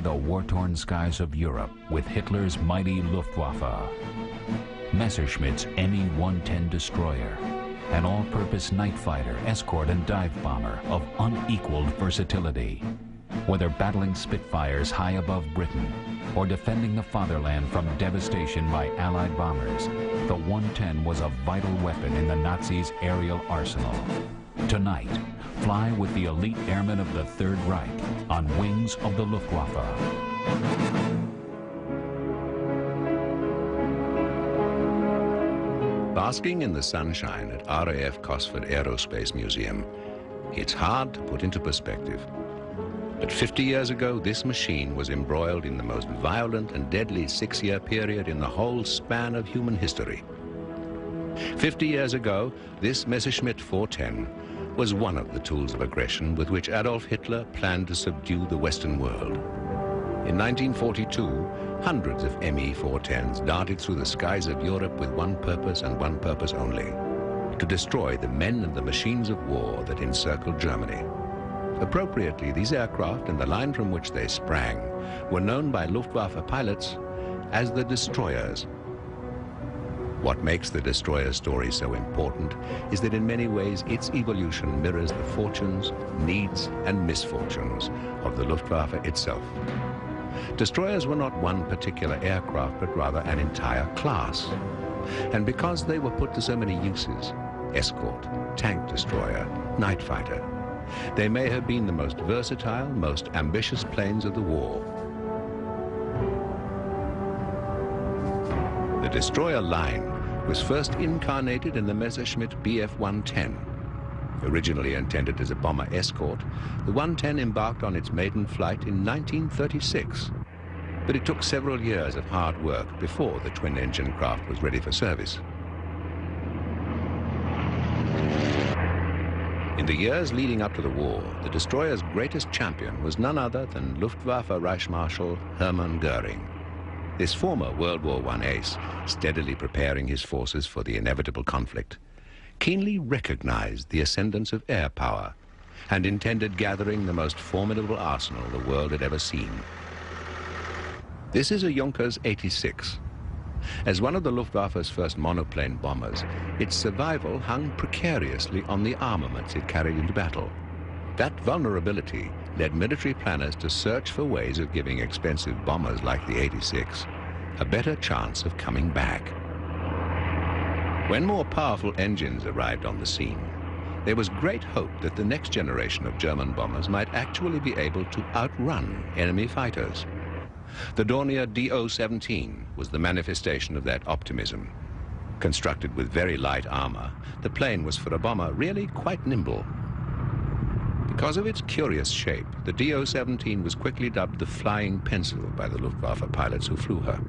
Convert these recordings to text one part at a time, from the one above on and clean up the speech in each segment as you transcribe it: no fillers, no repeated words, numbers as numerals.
the war-torn skies of Europe with Hitler's mighty Luftwaffe. Messerschmitt's Me-110 destroyer, an all-purpose night fighter, escort, and dive bomber of unequaled versatility. Whether battling Spitfires high above Britain or defending the fatherland from devastation by Allied bombers, the 110 was a vital weapon in the Nazis' aerial arsenal. Tonight, fly with the elite airmen of the Third Reich on wings of the Luftwaffe. Basking in the sunshine at RAF Cosford Aerospace Museum, it's hard to put into perspective. But 50 years ago, this machine was embroiled in the most violent and deadly 6-year period in the whole span of human history. 50 years ago, this Messerschmitt 410 was one of the tools of aggression with which Adolf Hitler planned to subdue the Western world. In 1942, hundreds of Me-410s darted through the skies of Europe with one purpose and one purpose only: to destroy the men and the machines of war that encircled Germany. Appropriately, these aircraft and the line from which they sprang were known by Luftwaffe pilots as the destroyers. What makes the destroyer story so important is that in many ways its evolution mirrors the fortunes, needs, and misfortunes of the Luftwaffe itself. Destroyers were not one particular aircraft, but rather an entire class. And because they were put to so many uses, escort, tank destroyer, night fighter, they may have been the most versatile, most ambitious planes of the war. The destroyer line was first incarnated in the Messerschmitt Bf-110. Originally intended as a bomber escort, the 110 embarked on its maiden flight in 1936. But it took several years of hard work before the twin-engine craft was ready for service. In the years leading up to the war, the destroyer's greatest champion was none other than Luftwaffe Reichsmarschall Hermann Göring. This former World War I ace, steadily preparing his forces for the inevitable conflict, keenly recognized the ascendance of air power and intended gathering the most formidable arsenal the world had ever seen. This is a Junkers 86. As one of the Luftwaffe's first monoplane bombers, its survival hung precariously on the armaments it carried into battle. That vulnerability led military planners to search for ways of giving expensive bombers like the 86 a better chance of coming back. When more powerful engines arrived on the scene, there was great hope that the next generation of German bombers might actually be able to outrun enemy fighters. The Dornier Do-17 was the manifestation of that optimism. Constructed with very light armor, the plane was for a bomber really quite nimble. Because of its curious shape, the Do-17 was quickly dubbed the Flying Pencil by the Luftwaffe pilots who flew her.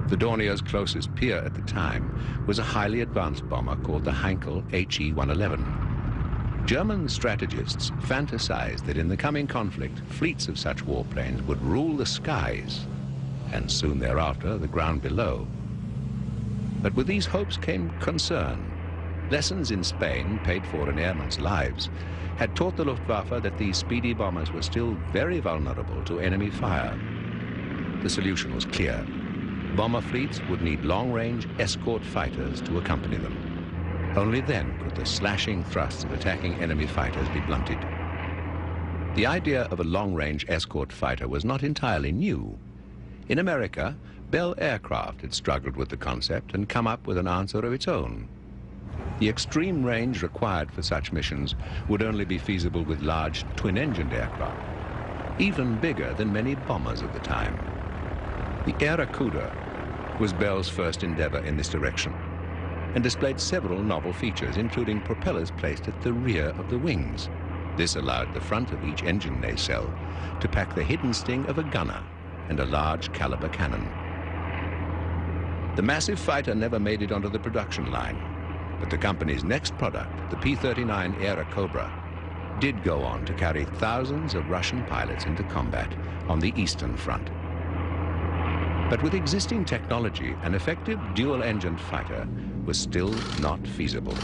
The Dornier's closest peer at the time was a highly advanced bomber called the Heinkel He-111. German strategists fantasized that in the coming conflict, fleets of such warplanes would rule the skies, and soon thereafter the ground below. But with these hopes came concern. Lessons in Spain, paid for in airmen's lives, had taught the Luftwaffe that these speedy bombers were still very vulnerable to enemy fire. The solution was clear. Bomber fleets would need long-range escort fighters to accompany them. Only then could the slashing thrusts of attacking enemy fighters be blunted. The idea of a long-range escort fighter was not entirely new. In America, Bell Aircraft had struggled with the concept and come up with an answer of its own. The extreme range required for such missions would only be feasible with large twin-engined aircraft, even bigger than many bombers of the time. The Airacuda was Bell's first endeavor in this direction, and displayed several novel features, including propellers placed at the rear of the wings. This allowed the front of each engine nacelle to pack the hidden sting of a gunner and a large caliber cannon. The massive fighter never made it onto the production line, but the company's next product, the P-39 Airacobra, did go on to carry thousands of Russian pilots into combat on the Eastern Front. But with existing technology, an effective dual-engined fighter was still not feasible.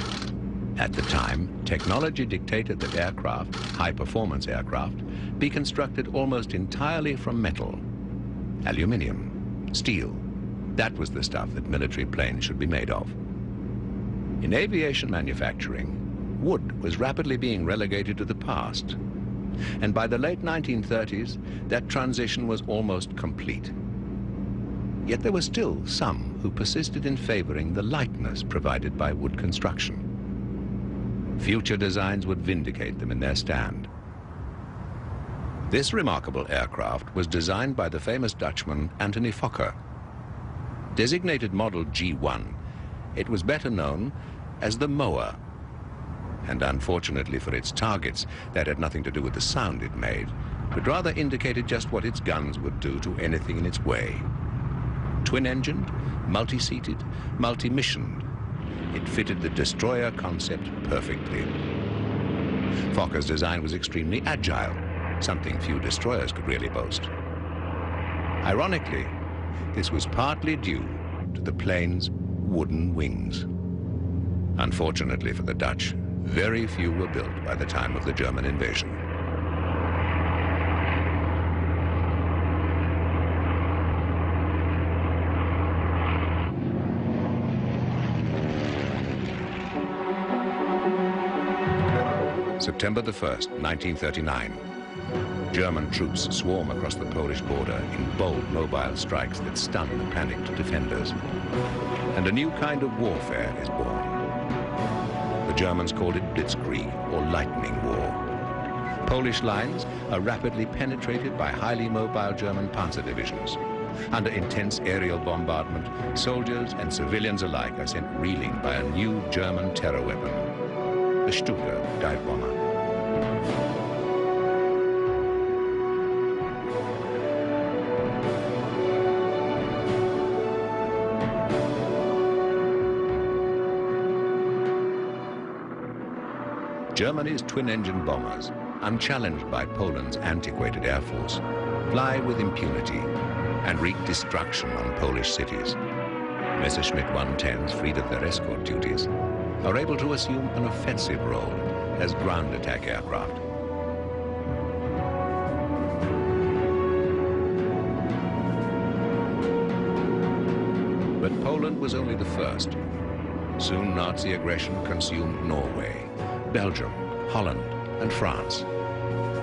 At the time, technology dictated that aircraft, high-performance aircraft, be constructed almost entirely from metal. Aluminium, steel, that was the stuff that military planes should be made of. In aviation manufacturing, wood was rapidly being relegated to the past. And by the late 1930s, that transition was almost complete. Yet there were still some who persisted in favoring the lightness provided by wood construction. Future designs would vindicate them in their stand. This remarkable aircraft was designed by the famous Dutchman Anthony Focke. Designated model G1, it was better known as the mower. And unfortunately for its targets, that had nothing to do with the sound it made, but rather indicated just what its guns would do to anything in its way. Twin-engined, multi-seated, multi-missioned, it fitted the destroyer concept perfectly. Focke's design was extremely agile, something few destroyers could really boast. Ironically, this was partly due to the plane's wooden wings. Unfortunately for the Dutch, very few were built by the time of the German invasion. September the 1st, 1939. German troops swarm across the Polish border in bold mobile strikes that stun the panicked defenders. And a new kind of warfare is born. The Germans called it Blitzkrieg, or lightning war. Polish lines are rapidly penetrated by highly mobile German panzer divisions. Under intense aerial bombardment, soldiers and civilians alike are sent reeling by a new German terror weapon, the Stuka dive bomber. Germany's twin-engine bombers, unchallenged by Poland's antiquated air force, fly with impunity and wreak destruction on Polish cities. Messerschmitt 110s, freed of their escort duties, are able to assume an offensive role as ground attack aircraft. But Poland was only the first. Soon Nazi aggression consumed Norway, Belgium, Holland, and France.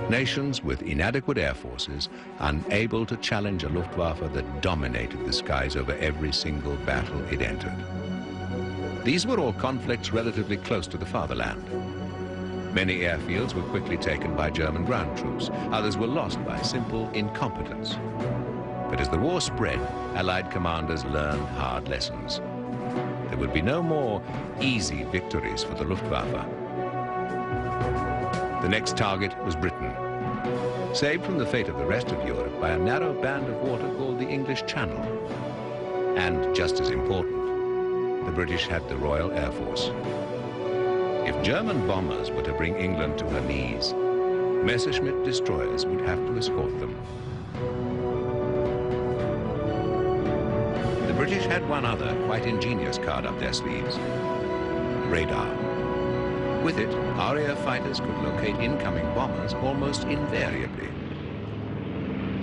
Nations with inadequate air forces, unable to challenge a Luftwaffe that dominated the skies over every single battle it entered. These were all conflicts relatively close to the fatherland. Many airfields were quickly taken by German ground troops. Others were lost by simple incompetence. But as the war spread, Allied commanders learned hard lessons. There would be no more easy victories for the Luftwaffe. The next target was Britain, saved from the fate of the rest of Europe by a narrow band of water called the English Channel. And just as important, the British had the Royal Air Force. If German bombers were to bring England to her knees, Messerschmitt destroyers would have to escort them. The British had one other quite ingenious card up their sleeves: radar. With it, RAF fighters could locate incoming bombers almost invariably.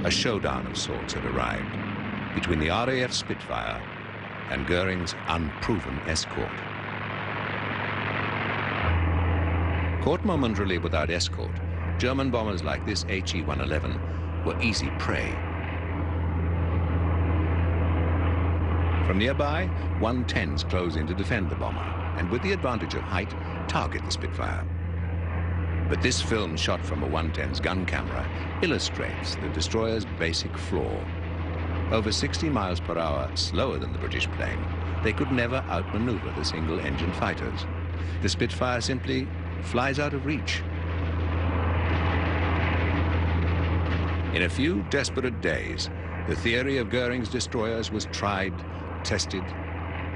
A showdown of sorts had arrived between the RAF Spitfire and Goering's unproven escort. Caught momentarily without escort, German bombers like this HE-111 were easy prey. From nearby, 110s close in to defend the bomber, and with the advantage of height, target the Spitfire. But this film shot from a 110's gun camera illustrates the destroyer's basic flaw. Over 60 miles per hour slower than the British plane, they could never outmaneuver the single-engine fighters. The Spitfire simply flies out of reach. In a few desperate days, the theory of Goering's destroyers was tried, tested,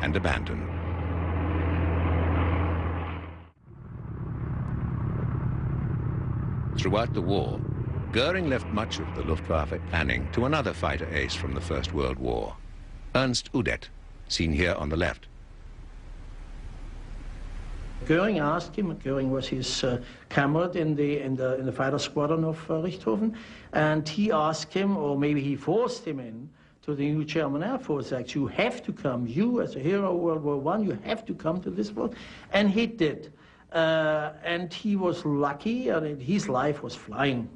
and abandoned. Throughout the war, Goering left much of the Luftwaffe planning to another fighter ace from the First World War, Ernst Udet, seen here on the left. Goering asked him. Goering was his comrade in the fighter squadron of Richthofen, and he asked him, or maybe he forced him in, to the new German Air Force Act. You have to come. You, as a hero of World War I, you have to come to this world. And he did. And he was lucky, and his life was flying.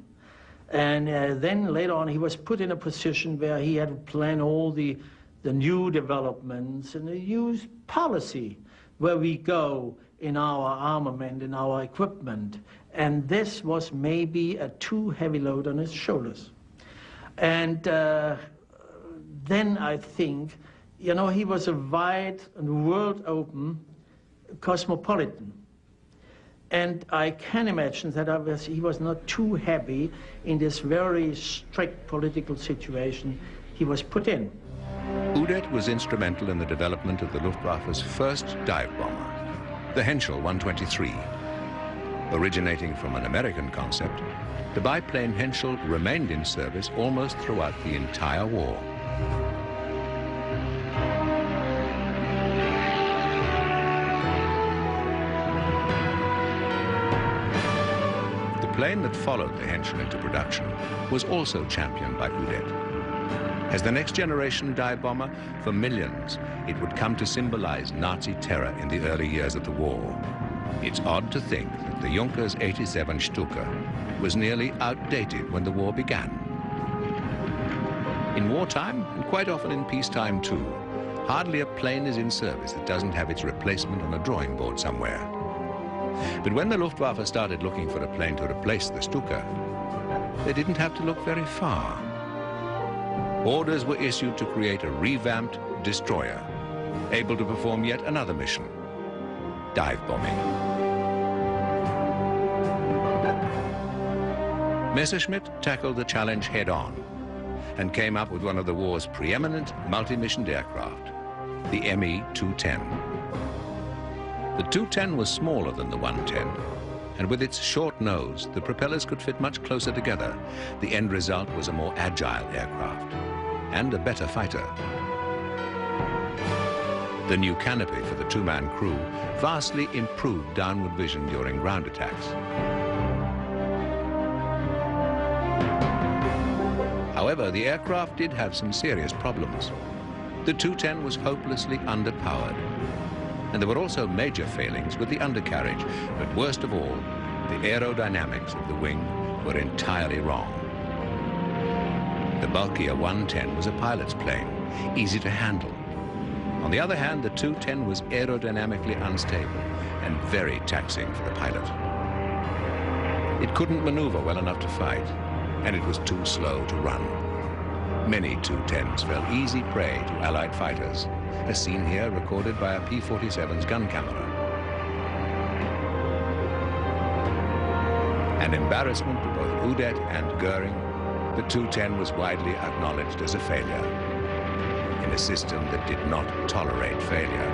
And then later on, he was put in a position where he had to plan all the new developments and the new policy, where we go in our armament, in our equipment. And this was maybe a too heavy load on his shoulders. And then I think, you know, he was a wide and world-open cosmopolitan. And I can imagine that he was not too happy in this very strict political situation he was put in. Udet was instrumental in the development of the Luftwaffe's first dive bomber, the Henschel 123. Originating from an American concept, the biplane Henschel remained in service almost throughout the entire war. The plane that followed the Henschel into production was also championed by Udet. As the next generation dive bomber, for millions, it would come to symbolize Nazi terror in the early years of the war. It's odd to think that the Junkers 87 Stuka was nearly outdated when the war began. In wartime, and quite often in peacetime too, hardly a plane is in service that doesn't have its replacement on a drawing board somewhere. But when the Luftwaffe started looking for a plane to replace the Stuka, they didn't have to look very far. Orders were issued to create a revamped destroyer, able to perform yet another mission, dive bombing. Messerschmitt tackled the challenge head-on and came up with one of the war's preeminent multi-missioned aircraft, the Me-210. The 210 was smaller than the 110, and with its short nose, the propellers could fit much closer together. The end result was a more agile aircraft and a better fighter. The new canopy for the two-man crew vastly improved downward vision during ground attacks. However, the aircraft did have some serious problems. The 210 was hopelessly underpowered, and there were also major failings with the undercarriage, but worst of all, the aerodynamics of the wing were entirely wrong. The bulkier 110 was a pilot's plane, easy to handle. On the other hand, the 210 was aerodynamically unstable and very taxing for the pilot. It couldn't maneuver well enough to fight, and it was too slow to run. Many 210s fell easy prey to Allied fighters, a scene here recorded by a P-47's gun camera. An embarrassment to both Udet and Goering, the 210 was widely acknowledged as a failure in a system that did not tolerate failure.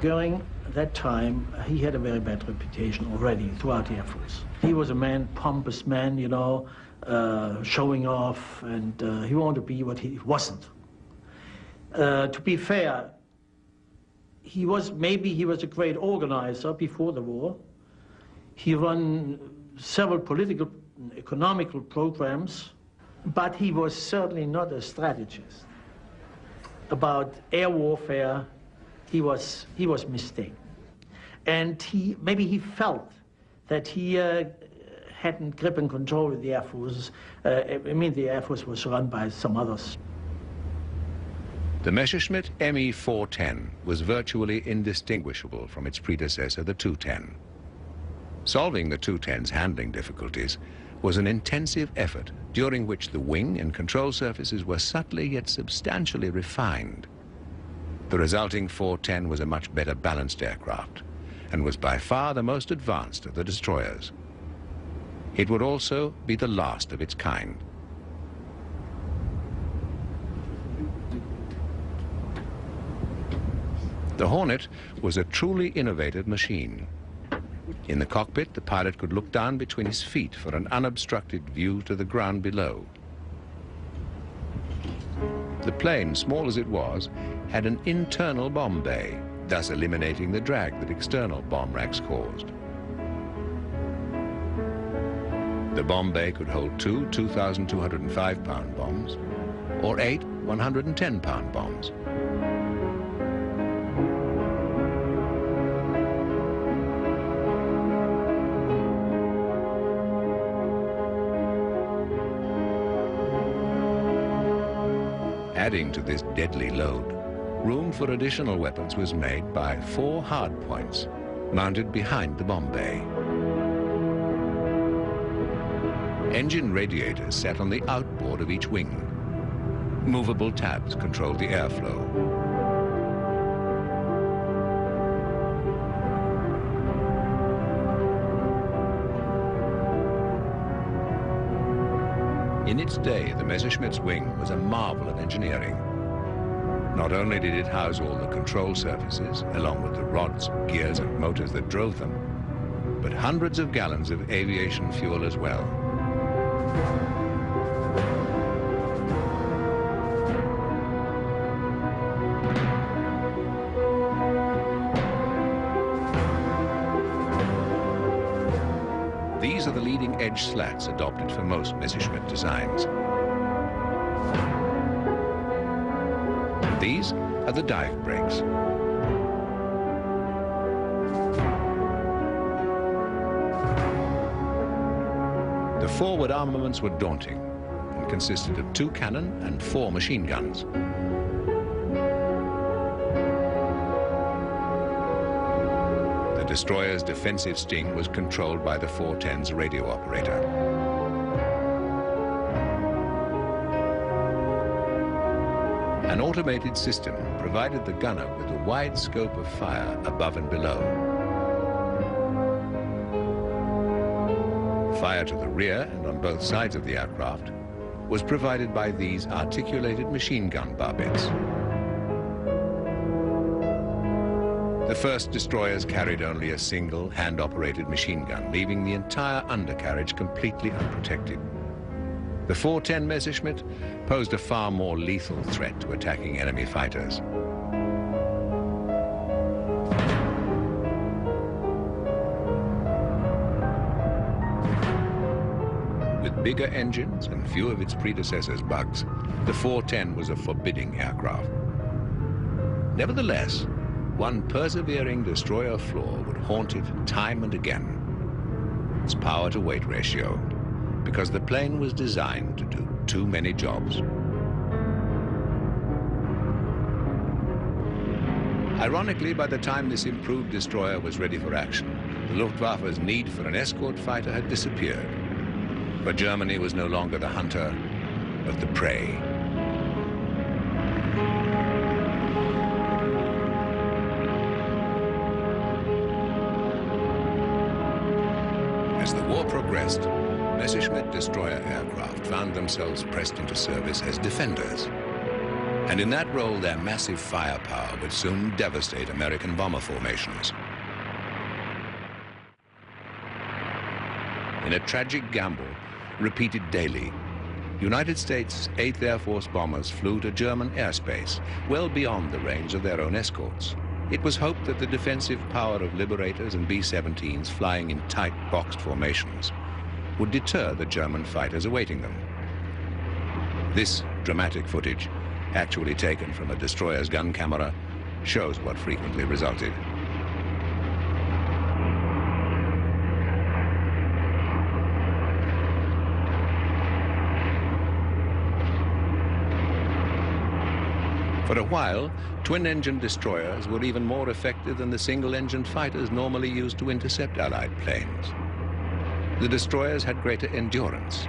Goering, at that time, he had a very bad reputation already throughout the Air Force. He was a man, pompous man, you know, showing off, and he wanted to be what he wasn't. To be fair, maybe he was a great organizer before the war. He ran several political and economical programs, but he was certainly not a strategist. About air warfare, he was mistaken. And maybe he felt that he hadn't grip and control of the Air Force. The Air Force was run by some others. The Messerschmitt Me-410 was virtually indistinguishable from its predecessor, the 210. Solving the 210's handling difficulties was an intensive effort during which the wing and control surfaces were subtly yet substantially refined. The resulting 410 was a much better balanced aircraft and was by far the most advanced of the destroyers. It would also be the last of its kind. The Hornet was a truly innovative machine. In the cockpit, the pilot could look down between his feet for an unobstructed view to the ground below. The plane, small as it was, had an internal bomb bay, thus eliminating the drag that external bomb racks caused. The bomb bay could hold two 2,205-pound bombs or 8 110-pound bombs. Adding to this deadly load, room for additional weapons was made by 4 hardpoints mounted behind the bomb bay. Engine radiators sat on the outboard of each wing. Movable tabs controlled the airflow. In its day, the Messerschmitt's wing was a marvel of engineering. Not only did it house all the control surfaces, along with the rods, gears, and motors that drove them, but hundreds of gallons of aviation fuel as well. These are the leading-edge slats adopted for most Messerschmitt designs. These are the dive brakes. The forward armaments were daunting and consisted of 2 cannon and 4 machine guns. The destroyer's defensive sting was controlled by the 410's radio operator. An automated system provided the gunner with a wide scope of fire above and below. Fire to the rear and on both sides of the aircraft was provided by these articulated machine gun barbettes. The first destroyers carried only a single hand-operated machine gun, leaving the entire undercarriage completely unprotected. The 410 Messerschmitt posed a far more lethal threat to attacking enemy fighters. With bigger engines and few of its predecessors' bugs, the 410 was a forbidding aircraft. Nevertheless, one persevering destroyer flaw would haunt it time and again: its power-to-weight ratio, because the plane was designed to do too many jobs. Ironically, by the time this improved destroyer was ready for action, the Luftwaffe's need for an escort fighter had disappeared. For Germany was no longer the hunter, but the prey. As the war progressed, Messerschmitt destroyer aircraft found themselves pressed into service as defenders. And in that role, their massive firepower would soon devastate American bomber formations. In a tragic gamble, repeated daily, United States 8th Air Force bombers flew to German airspace, well beyond the range of their own escorts. It was hoped that the defensive power of Liberators and B-17s flying in tight, boxed formations would deter the German fighters awaiting them. This dramatic footage, actually taken from a destroyer's gun camera, shows what frequently resulted. For a while, twin-engine destroyers were even more effective than the single-engine fighters normally used to intercept Allied planes. The destroyers had greater endurance,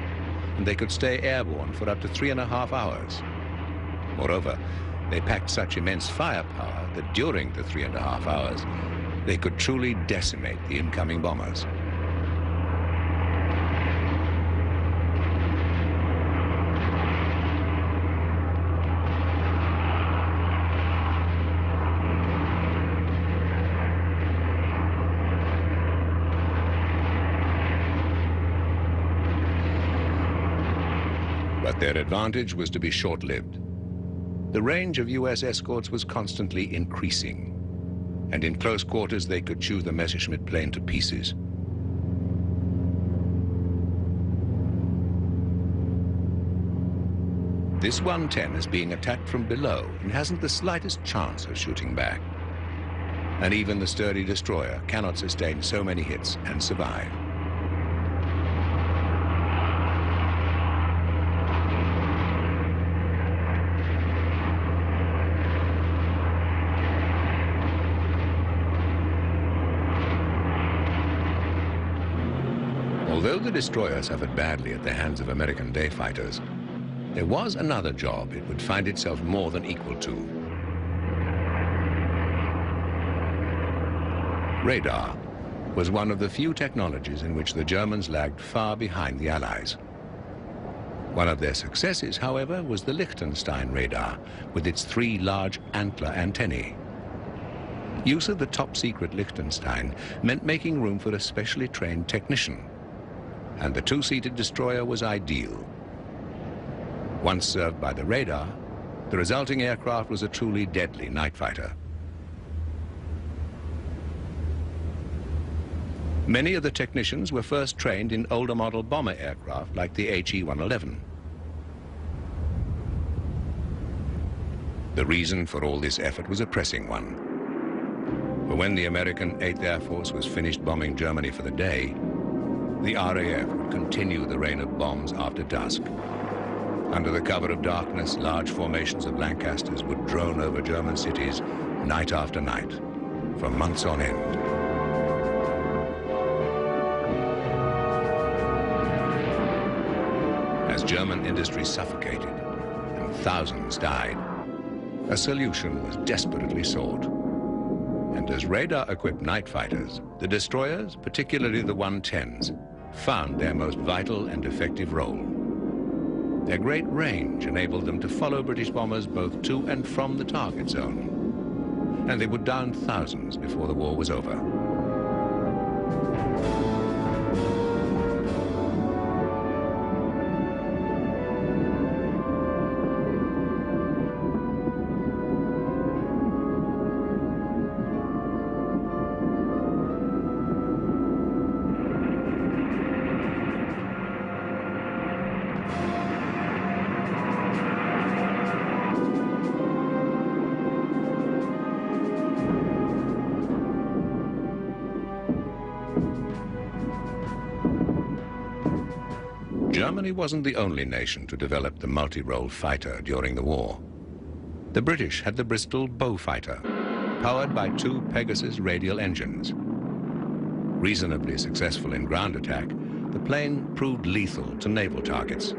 and they could stay airborne for up to 3.5 hours. Moreover, they packed such immense firepower that during the 3.5 hours, they could truly decimate the incoming bombers. But their advantage was to be short-lived. The range of US escorts was constantly increasing, and in close quarters they could chew the Messerschmitt plane to pieces. This 110 is being attacked from below and hasn't the slightest chance of shooting back. And even the sturdy destroyer cannot sustain so many hits and survive. Although the destroyer suffered badly at the hands of American day fighters, there was another job it would find itself more than equal to. Radar was one of the few technologies in which the Germans lagged far behind the Allies. One of their successes, however, was the Liechtenstein radar, with its 3 large antler antennae. Use of the top-secret Liechtenstein meant making room for a specially trained technician, and the 2-seated destroyer was ideal. Once served by the radar, the resulting aircraft was a truly deadly night fighter. Many of the technicians were first trained in older model bomber aircraft like the HE-111. The reason for all this effort was a pressing one. For when the American 8th Air Force was finished bombing Germany for the day, the RAF would continue the rain of bombs after dusk. Under the cover of darkness, large formations of Lancasters would drone over German cities night after night, for months on end. As German industry suffocated and thousands died, a solution was desperately sought. And as radar-equipped night fighters, the destroyers, particularly the 110s, found their most vital and effective role. Their great range enabled them to follow British bombers both to and from the target zone. And they would down thousands before the war was over. Germany wasn't the only nation to develop the multi-role fighter during the war. The British had the Bristol Beaufighter, powered by 2 Pegasus radial engines. Reasonably successful in ground attack, the plane proved lethal to naval targets.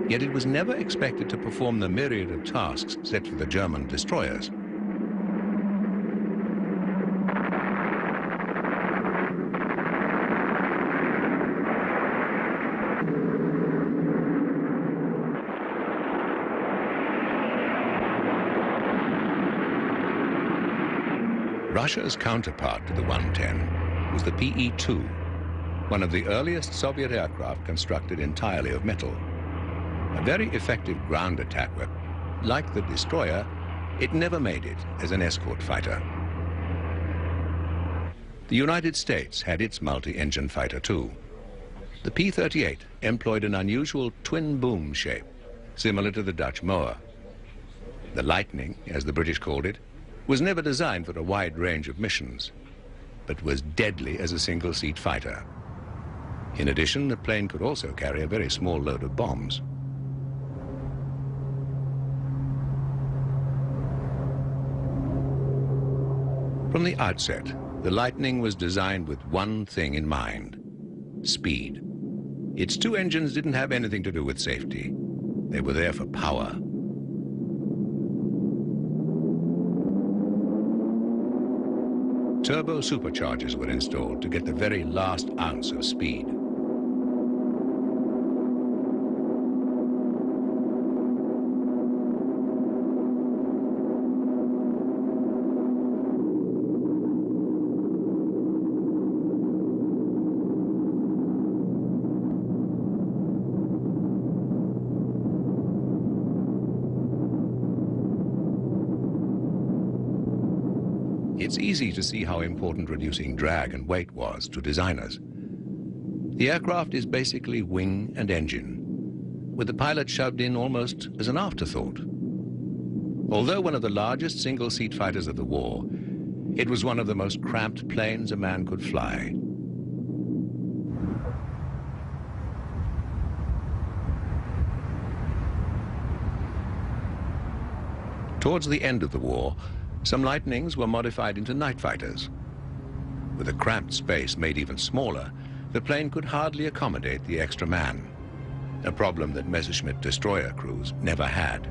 Yet it was never expected to perform the myriad of tasks set for the German destroyers. Russia's counterpart to the 110 was the Pe-2, one of the earliest Soviet aircraft constructed entirely of metal. A very effective ground attack weapon. Like the destroyer, it never made it as an escort fighter. The United States had its multi-engine fighter too. The P-38 employed an unusual twin-boom shape, similar to the Dutch Moa. The Lightning, as the British called it, was never designed for a wide range of missions, but was deadly as a single-seat fighter. In addition, the plane could also carry a very small load of bombs. From the outset, the Lightning was designed with one thing in mind: speed. Its 2 engines didn't have anything to do with safety. They were there for power. Turbo superchargers were installed to get the very last ounce of speed. It's easy to see how important reducing drag and weight was to designers. The aircraft is basically wing and engine, with the pilot shoved in almost as an afterthought. Although one of the largest single-seat fighters of the war, it was one of the most cramped planes a man could fly. Towards the end of the war, some Lightnings were modified into night fighters. With a cramped space made even smaller, the plane could hardly accommodate the extra man, a problem that Messerschmitt destroyer crews never had.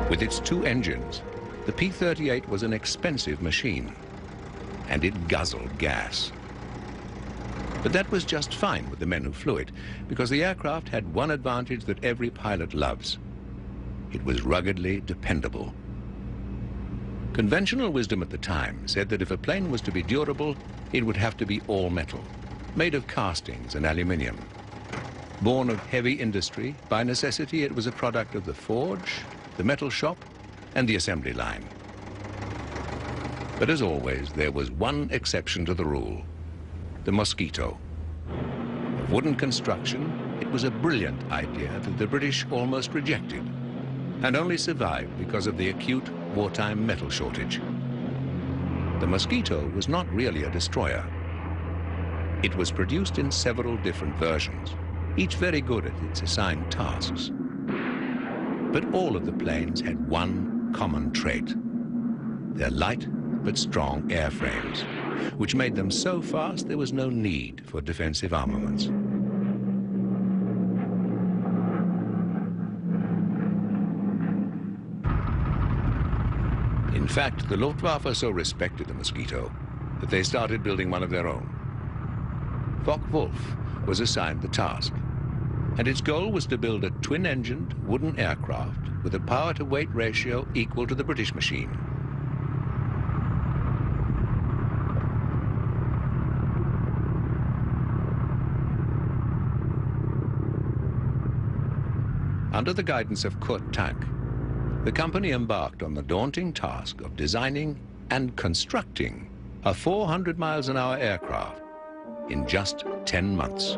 With its two engines, the P-38 was an expensive machine, and it guzzled gas. But that was just fine with the men who flew it, because the aircraft had one advantage that every pilot loves. It was ruggedly dependable. Conventional wisdom at the time said that if a plane was to be durable, it would have to be all metal, made of castings and aluminium. Born of heavy industry, by necessity it was a product of the forge, the metal shop, and the assembly line. But as always, there was one exception to the rule: the Mosquito. Of wooden construction, it was a brilliant idea that the British almost rejected, and only survived because of the acute wartime metal shortage. The Mosquito was not really a destroyer. It was produced in several different versions, each very good at its assigned tasks. But all of the planes had one common trait: their light but strong airframes, which made them so fast there was no need for defensive armaments. In fact, the Luftwaffe so respected the Mosquito that they started building one of their own. Focke-Wulf was assigned the task, and its goal was to build a twin-engined wooden aircraft with a power-to-weight ratio equal to the British machine. Under the guidance of Kurt Tank, the company embarked on the daunting task of designing and constructing a 400 miles an hour aircraft in just 10 months.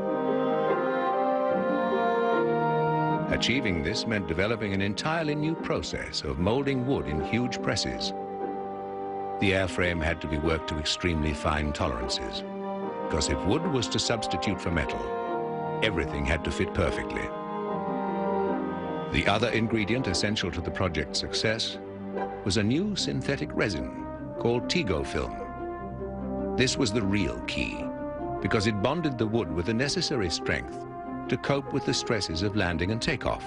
Achieving this meant developing an entirely new process of molding wood in huge presses. The airframe had to be worked to extremely fine tolerances, because if wood was to substitute for metal, everything had to fit perfectly. The other ingredient essential to the project's success was a new synthetic resin called Tego film. This was the real key, because it bonded the wood with the necessary strength to cope with the stresses of landing and takeoff.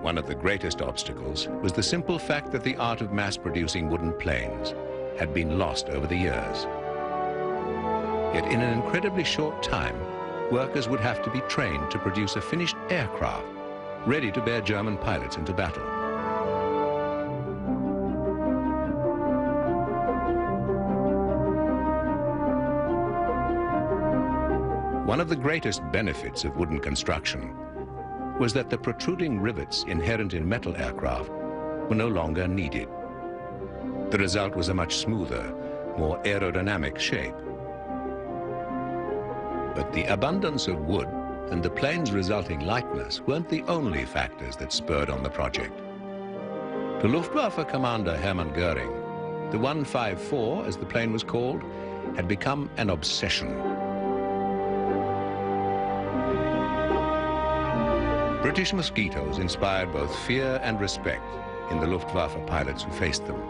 One of the greatest obstacles was the simple fact that the art of mass-producing wooden planes had been lost over the years. Yet in an incredibly short time, workers would have to be trained to produce a finished aircraft ready to bear German pilots into battle. One of the greatest benefits of wooden construction was that the protruding rivets inherent in metal aircraft were no longer needed. The result was a much smoother, more aerodynamic shape. But the abundance of wood and the plane's resulting lightness weren't the only factors that spurred on the project. To Luftwaffe Commander Hermann Göring, the 154, as the plane was called, had become an obsession. British Mosquitoes inspired both fear and respect, in the Luftwaffe pilots who faced them.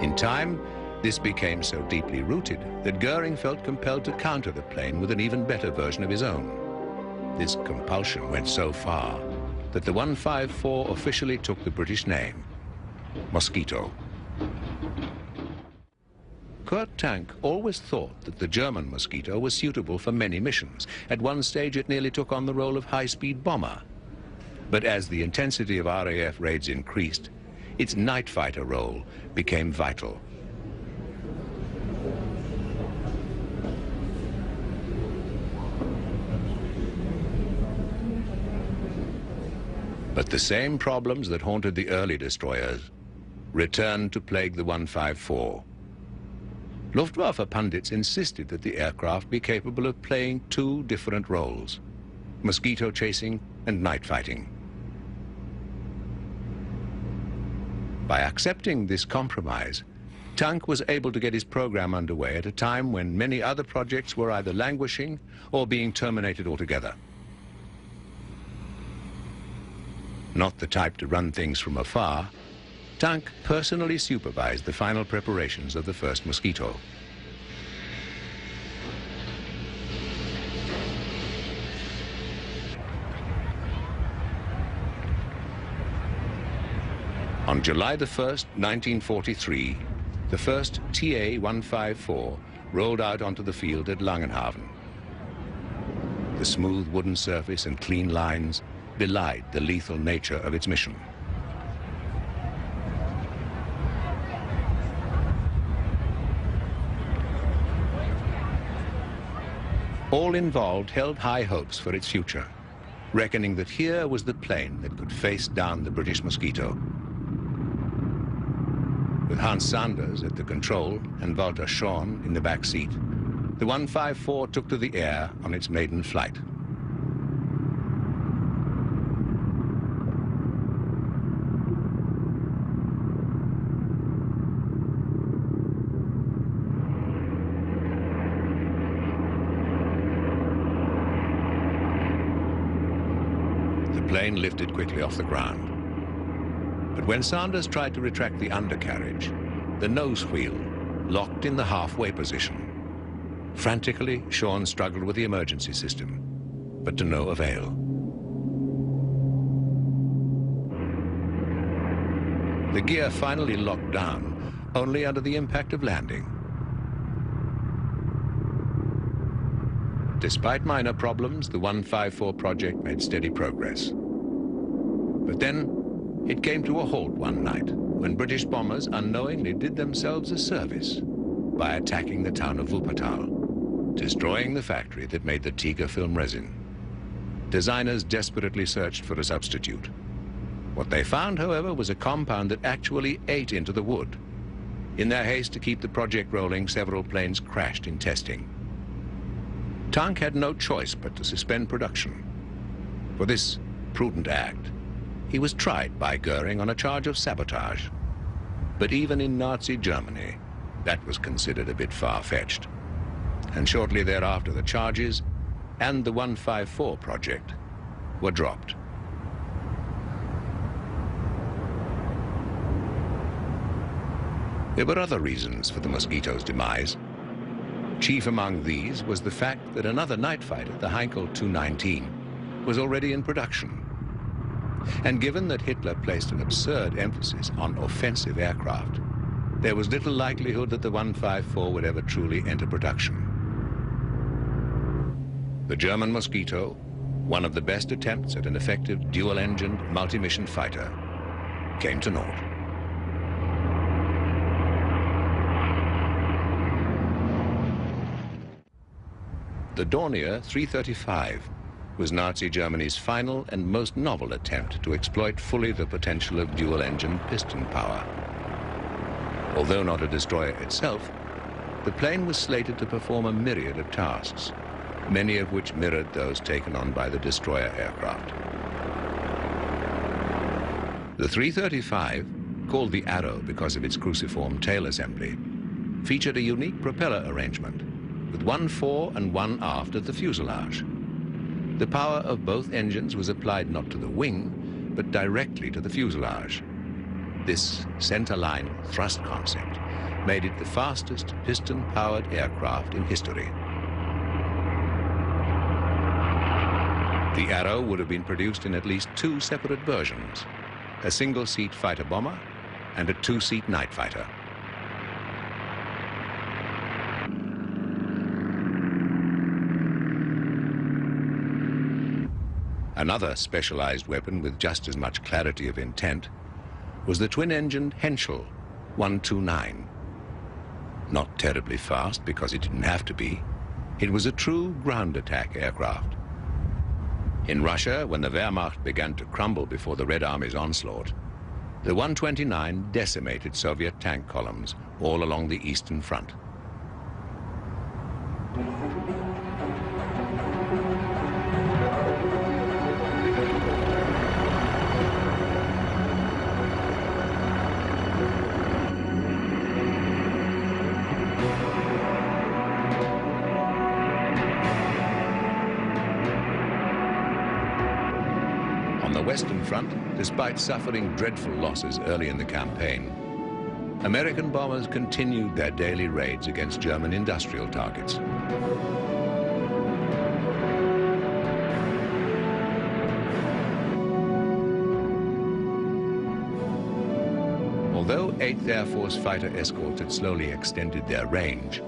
In time, this became so deeply rooted that Goering felt compelled to counter the plane with an even better version of his own. This compulsion went so far that the 154 officially took the British name, Mosquito. Kurt Tank always thought that the German Mosquito was suitable for many missions. At one stage, it nearly took on the role of high-speed bomber. But as the intensity of RAF raids increased, its night fighter role became vital. But the same problems that haunted the early destroyers returned to plague the 154. Luftwaffe pundits insisted that the aircraft be capable of playing two different roles, mosquito chasing and night fighting. By accepting this compromise, Tank was able to get his program underway at a time when many other projects were either languishing or being terminated altogether. Not the type to run things from afar, Tank personally supervised the final preparations of the first Mosquito. On July the 1st, 1943, the first TA-154 rolled out onto the field at Langenhaven. The smooth wooden surface and clean lines belied the lethal nature of its mission. All involved held high hopes for its future, reckoning that here was the plane that could face down the British Mosquito. With Hans Sanders at the control and Walter Schorn in the back seat, the 154 took to the air on its maiden flight. The plane lifted quickly off the ground. But when Sanders tried to retract the undercarriage, the nose wheel locked in the halfway position. Frantically, Schorn struggled with the emergency system, but to no avail. The gear finally locked down, only under the impact of landing. Despite minor problems, the 154 project made steady progress. But then, it came to a halt one night when British bombers unknowingly did themselves a service by attacking the town of Wuppertal, destroying the factory that made the Tiger film resin. Designers desperately searched for a substitute. What they found, however, was a compound that actually ate into the wood. In their haste to keep the project rolling, several planes crashed in testing. Tank had no choice but to suspend production. For this prudent act, he was tried by Goering on a charge of sabotage. But even in Nazi Germany, that was considered a bit far-fetched. And shortly thereafter, the charges and the 154 project were dropped. There were other reasons for the Mosquito's demise. Chief among these was the fact that another night fighter, the Heinkel 219, was already in production. And given that Hitler placed an absurd emphasis on offensive aircraft, there was little likelihood that the 154 would ever truly enter production. The German Mosquito, one of the best attempts at an effective dual-engined multi-mission fighter, came to naught. The Dornier 335 was Nazi Germany's final and most novel attempt to exploit fully the potential of dual-engine piston power. Although not a destroyer itself, the plane was slated to perform a myriad of tasks, many of which mirrored those taken on by the destroyer aircraft. The 335, called the Arrow because of its cruciform tail assembly, featured a unique propeller arrangement, with one fore and one aft at the fuselage. The power of both engines was applied not to the wing, but directly to the fuselage. This centerline thrust concept made it the fastest piston-powered aircraft in history. The Arrow would have been produced in at least 2 separate versions, a single-seat fighter bomber and a 2-seat night fighter. Another specialized weapon with just as much clarity of intent was the twin-engined Henschel 129. Not terribly fast because it didn't have to be. It was a true ground attack aircraft. In Russia, when the Wehrmacht began to crumble before the Red Army's onslaught, the 129 decimated Soviet tank columns all along the Eastern Front. Western Front, despite suffering dreadful losses early in the campaign, American bombers continued their daily raids against German industrial targets. Although 8th Air Force fighter escorts had slowly extended their range,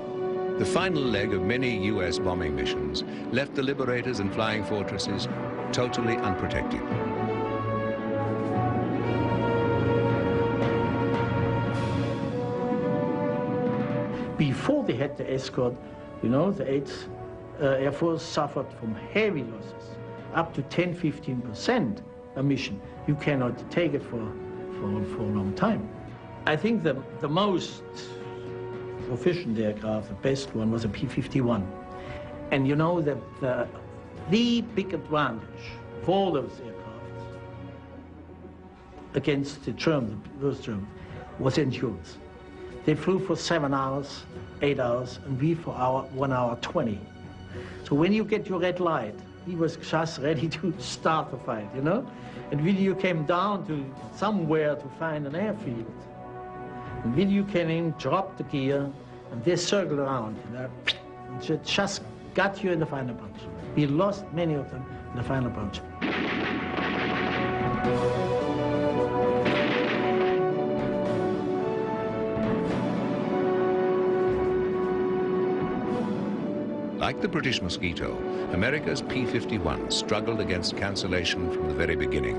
the final leg of many U.S. bombing missions left the Liberators and Flying Fortresses totally unprotected. Before they had the escort, you know, the 8th Air Force suffered from heavy losses, up to 10–15% a mission. You cannot take it for a long time. I think the most proficient aircraft, the best one, was a P-51. And you know that the big advantage of all those aircraft against the Germans, those Germans, was endurance. They flew for 7 hours, 8 hours, and we for 1 hour 20. So when you get your red light, he was just ready to start the fight, you know? And when you came down to somewhere to find an airfield, and when you came in, dropped the gear, and they circled around, you know, and just got you in the final punch. We lost many of them in the final punch. Like the British Mosquito, America's P-51 struggled against cancellation from the very beginning.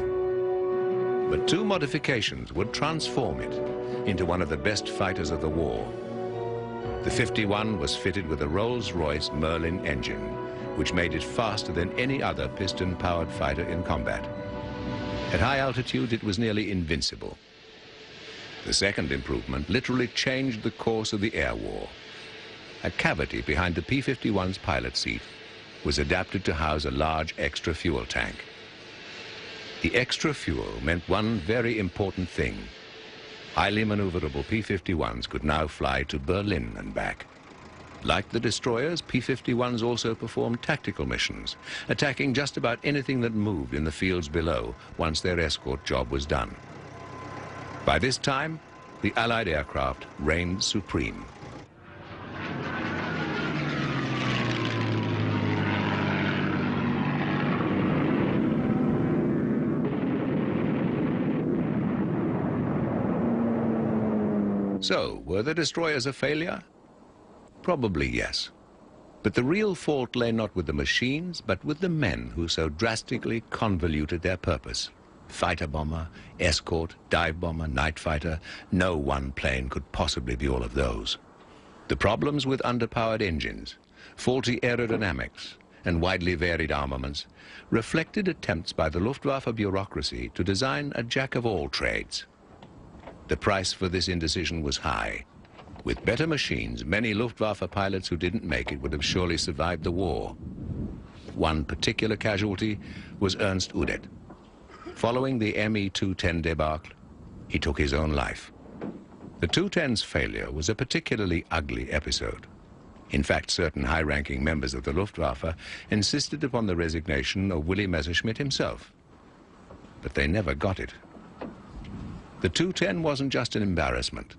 But 2 modifications would transform it into one of the best fighters of the war. The 51 was fitted with a Rolls-Royce Merlin engine, which made it faster than any other piston-powered fighter in combat. At high altitude, it was nearly invincible. The second improvement literally changed the course of the air war. A cavity behind the P-51's pilot seat was adapted to house a large extra fuel tank. The extra fuel meant one very important thing. Highly maneuverable P-51s could now fly to Berlin and back. Like the destroyers, P-51s also performed tactical missions, attacking just about anything that moved in the fields below once their escort job was done. By this time, the Allied aircraft reigned supreme. So, were the destroyers a failure? Probably yes. But the real fault lay not with the machines, but with the men who so drastically convoluted their purpose. Fighter bomber, escort, dive bomber, night fighter, no one plane could possibly be all of those. The problems with underpowered engines, faulty aerodynamics, and widely varied armaments reflected attempts by the Luftwaffe bureaucracy to design a jack-of-all-trades. The price for this indecision was high. With better machines, many Luftwaffe pilots who didn't make it would have surely survived the war. One particular casualty was Ernst Udet. Following the Me-210 debacle, he took his own life. The 210's failure was a particularly ugly episode. In fact, certain high-ranking members of the Luftwaffe insisted upon the resignation of Willy Messerschmitt himself. But they never got it. The Tu-10 wasn't just an embarrassment.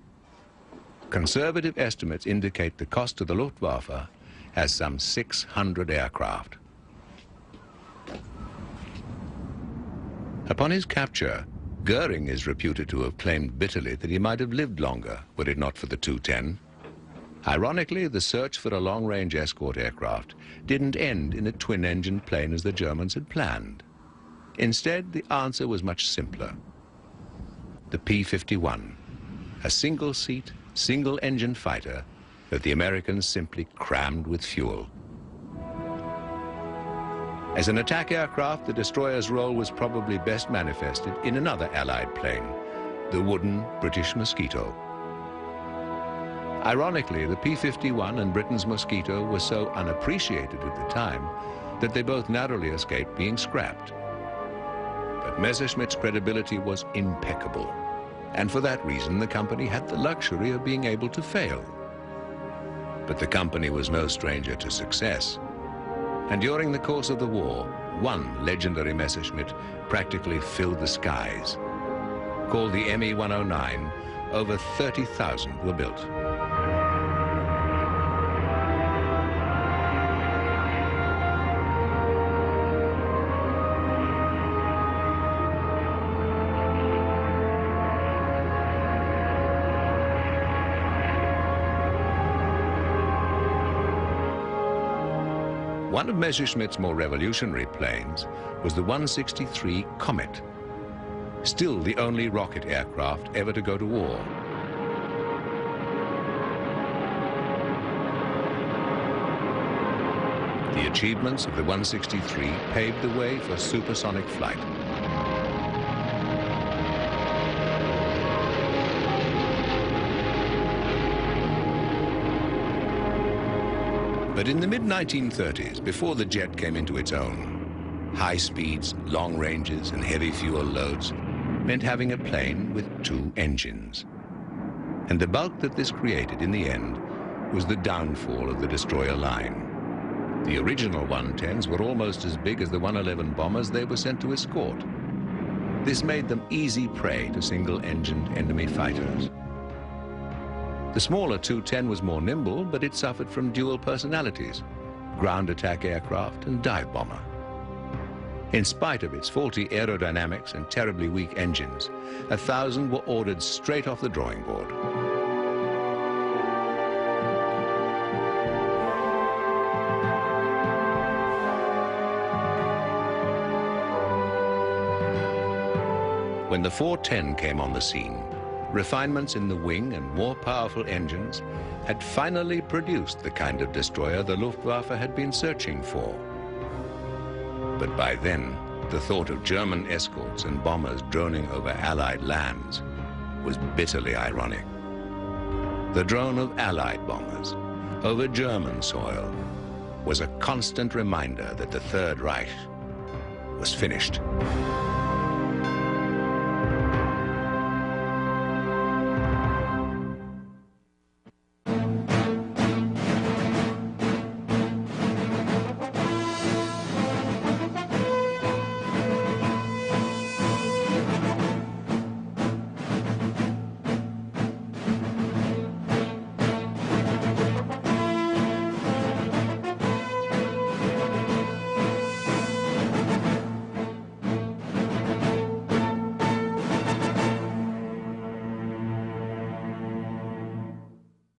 Conservative estimates indicate the cost to the Luftwaffe as some 600 aircraft. Upon his capture, Goering is reputed to have claimed bitterly that he might have lived longer were it not for the Tu-10. Ironically, the search for a long-range escort aircraft didn't end in a twin-engine plane as the Germans had planned. Instead, the answer was much simpler. The P-51, a single-seat, single-engine fighter that the Americans simply crammed with fuel. As an attack aircraft, the destroyer's role was probably best manifested in another Allied plane, the wooden British Mosquito. Ironically, the P-51 and Britain's Mosquito were so unappreciated at the time that they both narrowly escaped being scrapped. But Messerschmitt's credibility was impeccable, and for that reason the company had the luxury of being able to fail. But the company was no stranger to success. And during the course of the war, one legendary Messerschmitt practically filled the skies. Called the Me-109, over 30,000 were built. One of Messerschmitt's more revolutionary planes was the 163 Comet, still the only rocket aircraft ever to go to war. The achievements of the 163 paved the way for supersonic flight. But in the mid-1930s, before the jet came into its own, high speeds, long ranges, and heavy fuel loads meant having a plane with two engines. And the bulk that this created in the end was the downfall of the destroyer line. The original 110s were almost as big as the 111 bombers they were sent to escort. This made them easy prey to single-engined enemy fighters. The smaller Tu-10 was more nimble, but it suffered from dual personalities, ground attack aircraft and dive bomber. In spite of its faulty aerodynamics and terribly weak engines, 1,000 were ordered straight off the drawing board. When the 410 came on the scene, refinements in the wing and more powerful engines had finally produced the kind of destroyer the Luftwaffe had been searching for. But by then, the thought of German escorts and bombers droning over Allied lands was bitterly ironic. The drone of Allied bombers over German soil was a constant reminder that the Third Reich was finished.